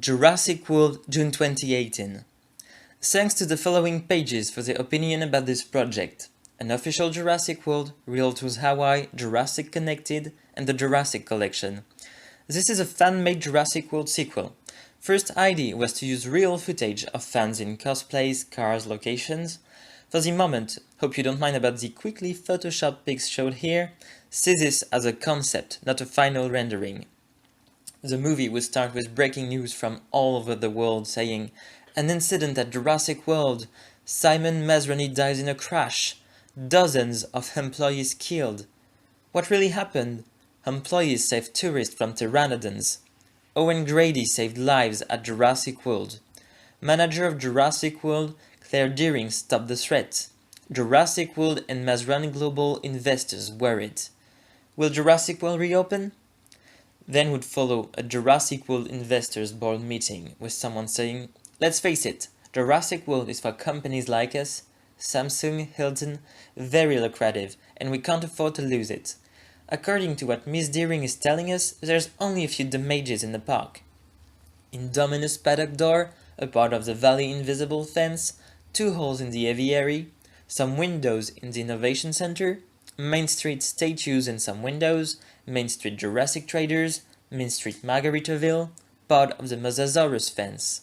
Jurassic World, June 2018. Thanks to the following pages for the opinion about this project: an official Jurassic World, Real Tools Hawaii, Jurassic Connected, and the Jurassic Collection. This is a fan-made Jurassic World sequel. First idea was to use real footage of fans in cosplays, cars, locations. For the moment, hope you don't mind about the quickly photoshopped pics showed here. See this as a concept, not a final rendering. The movie will start with breaking news from all over the world saying, "An incident at Jurassic World. Simon Masrani dies in a crash. Dozens of employees killed." What really happened? Employees saved tourists from pteranodons. Owen Grady saved lives at Jurassic World. Manager of Jurassic World, Claire Deering, stopped the threat. Jurassic World and Masrani Global investors worried. Will Jurassic World reopen? Then would follow a Jurassic World Investors Board meeting with someone saying, "Let's face it, Jurassic World is for companies like us, Samsung, Hilton, very lucrative, and we can't afford to lose it. According to what Miss Deering is telling us, there's only a few damages in the park. Indominus paddock door, a part of the Valley Invisible fence, 2 holes in the aviary, some windows in the Innovation Center, Main Street statues and some windows, Main Street Jurassic Traders, Main Street Margaritaville, part of the Mosasaurus fence."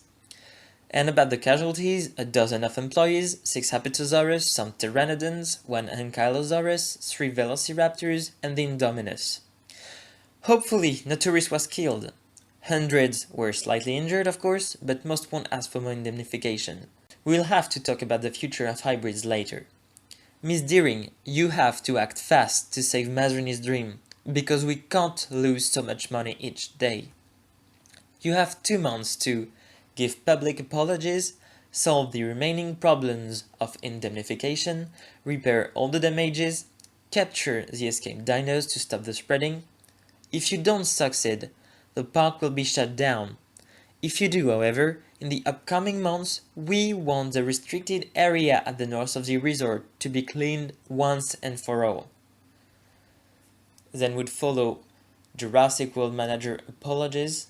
And about the casualties, a dozen of employees, 6 Apatosaurus, some pteranodons, 1 Ankylosaurus, 3 velociraptors, and the Indominus. Hopefully, no tourist was killed. Hundreds were slightly injured, of course, but most won't ask for more indemnification. We'll have to talk about the future of hybrids later. Miss Deering, you have to act fast to save Masrani's dream, because we can't lose so much money each day. You have 2 months to give public apologies, solve the remaining problems of indemnification, repair all the damages, capture the escaped dinos to stop the spreading. If you don't succeed, the park will be shut down. If you do, however, in the upcoming months, we want the restricted area at the north of the resort to be cleaned once and for all. Then would follow Jurassic World Manager apologies,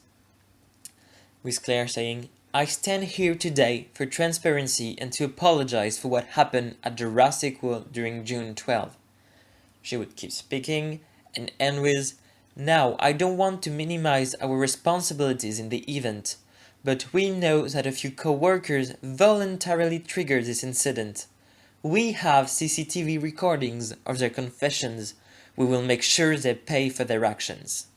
with Claire saying, "I stand here today for transparency and to apologize for what happened at Jurassic World during June 12. She would keep speaking and end with, "Now, I don't want to minimize our responsibilities in the event, but we know that a few co-workers voluntarily triggered this incident. We have CCTV recordings of their confessions. We will make sure they pay for their actions."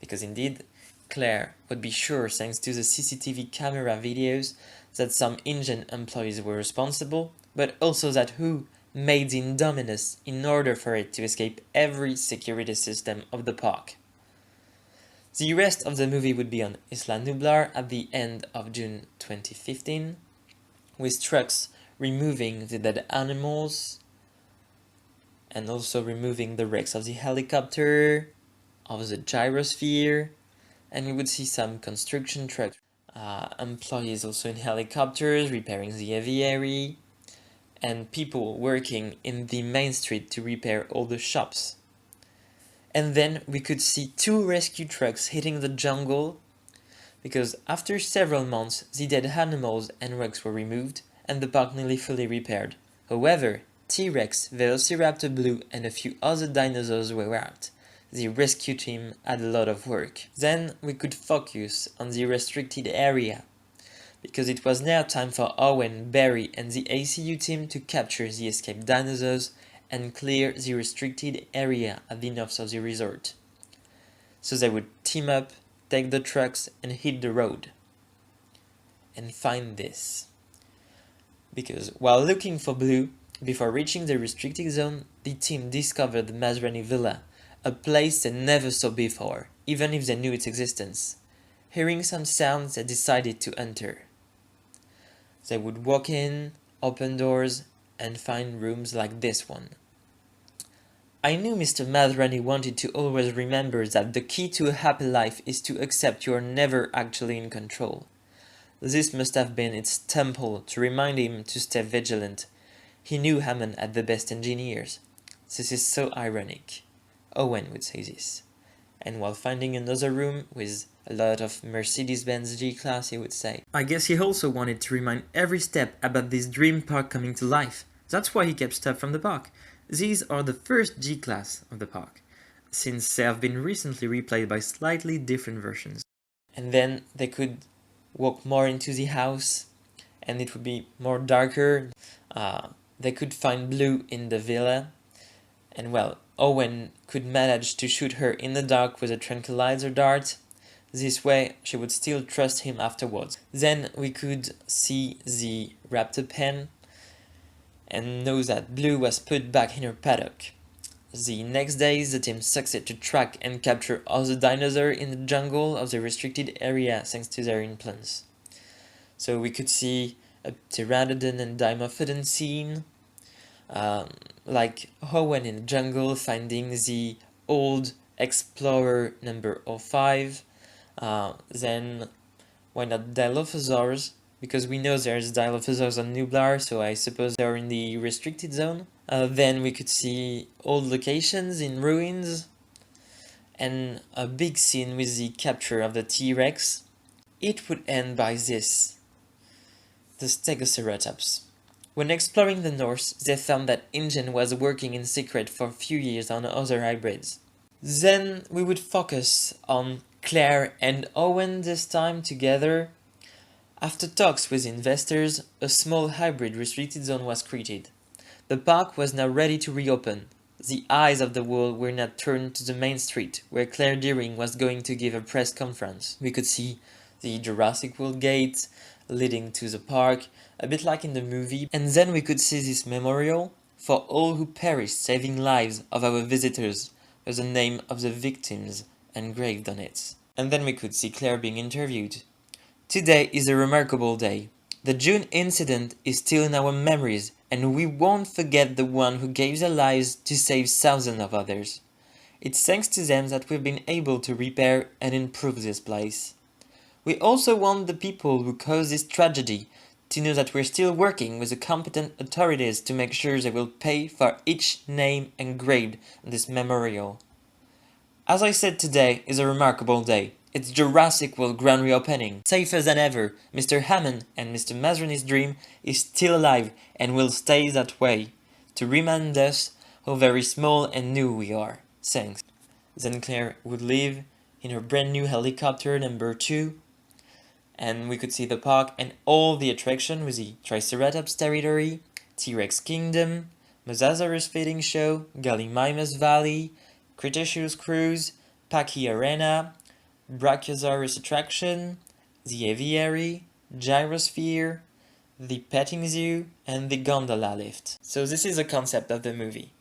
Because indeed, Claire would be sure, thanks to the CCTV camera videos, that some InGen employees were responsible, but also that who made the Indominus in order for it to escape every security system of the park. The rest of the movie would be on Isla Nublar at the end of June 2015, with trucks removing the dead animals and also removing the wrecks of the helicopter, of the gyrosphere, and we would see some construction trucks, employees also in helicopters repairing the aviary, and people working in the main street to repair all the shops. And then we could see 2 rescue trucks hitting the jungle, because after several months the dead animals and wrecks were removed and the park nearly fully repaired. However, T-Rex, Velociraptor Blue and a few other dinosaurs were out. The rescue team had a lot of work. Then we could focus on the restricted area, because it was now time for Owen, Barry and the ACU team to capture the escaped dinosaurs and clear the restricted area at the north of the resort. So they would team up, take the trucks and hit the road. And find this. Because while looking for Blue, before reaching the restricted zone, the team discovered the Masrani Villa, a place they never saw before, even if they knew its existence. Hearing some sounds, they decided to enter. They would walk in, open doors, and find rooms like this one. I knew Mr. Masrani wanted to always remember that the key to a happy life is to accept you are never actually in control. This must have been its temple to remind him to stay vigilant. He knew Hammond had the best engineers. This is so ironic. Owen would say this. and while finding another room with a lot of Mercedes-Benz G-Class, he would say. I guess he also wanted to remind every step about this dream park coming to life. That's why he kept stuff from the park. These are the first G-Class of the park, since they have been recently replayed by slightly different versions. And then they could walk more into the house, and it would be more darker. They could find Blue in the villa, and well, Owen could manage to shoot her in the dark with a tranquilizer dart. This way, she would still trust him afterwards. Then we could see the raptor pen and know that Blue was put back in her paddock. The next day, the team succeeded to track and capture other dinosaurs in the jungle of the restricted area thanks to their implants. So we could see a pteranodon and dimorphodon scene, like Owen in the jungle finding the old explorer number 05. Then why not Dilophosaurs? Because we know there's Dilophosaurs on Nublar, so I suppose they're in the restricted zone. Then we could see old locations in ruins, and a big scene with the capture of the T-Rex. It would end by this: the Stegoceratops. When exploring the north, they found that InGen was working in secret for a few years on other hybrids. Then we would focus on Claire and Owen this time together. After talks with investors, a small hybrid restricted zone was created. The park was now ready to reopen. The eyes of the world were now turned to the main street, where Claire Deering was going to give a press conference. We could see the Jurassic World gate leading to the park, a bit like in the movie, and then we could see this memorial for all who perished saving lives of our visitors, with the name of the victims engraved on it. And then we could see Claire being interviewed. Today is a remarkable day. The June incident is still in our memories, and we won't forget the one who gave their lives to save thousands of others. It's thanks to them that we've been able to repair and improve this place. We also want the people who caused this tragedy to know that we're still working with the competent authorities to make sure they will pay for each name engraved on this memorial. As I said, today is a remarkable day. It's Jurassic World grand reopening. Safer than ever, Mr. Hammond and Mr. Masroni's dream is still alive and will stay that way, to remind us how very small and new we are. Thanks. Then Claire would leave in her brand new helicopter number 2, and we could see the park and all the attraction with the Triceratops territory, T-Rex Kingdom, Mosasaurus feeding show, Gallimimus Valley, Cretaceous Cruise, Paki Arena, Brachiosaurus attraction, the aviary, gyrosphere, the petting zoo, and the gondola lift. So this is the concept of the movie.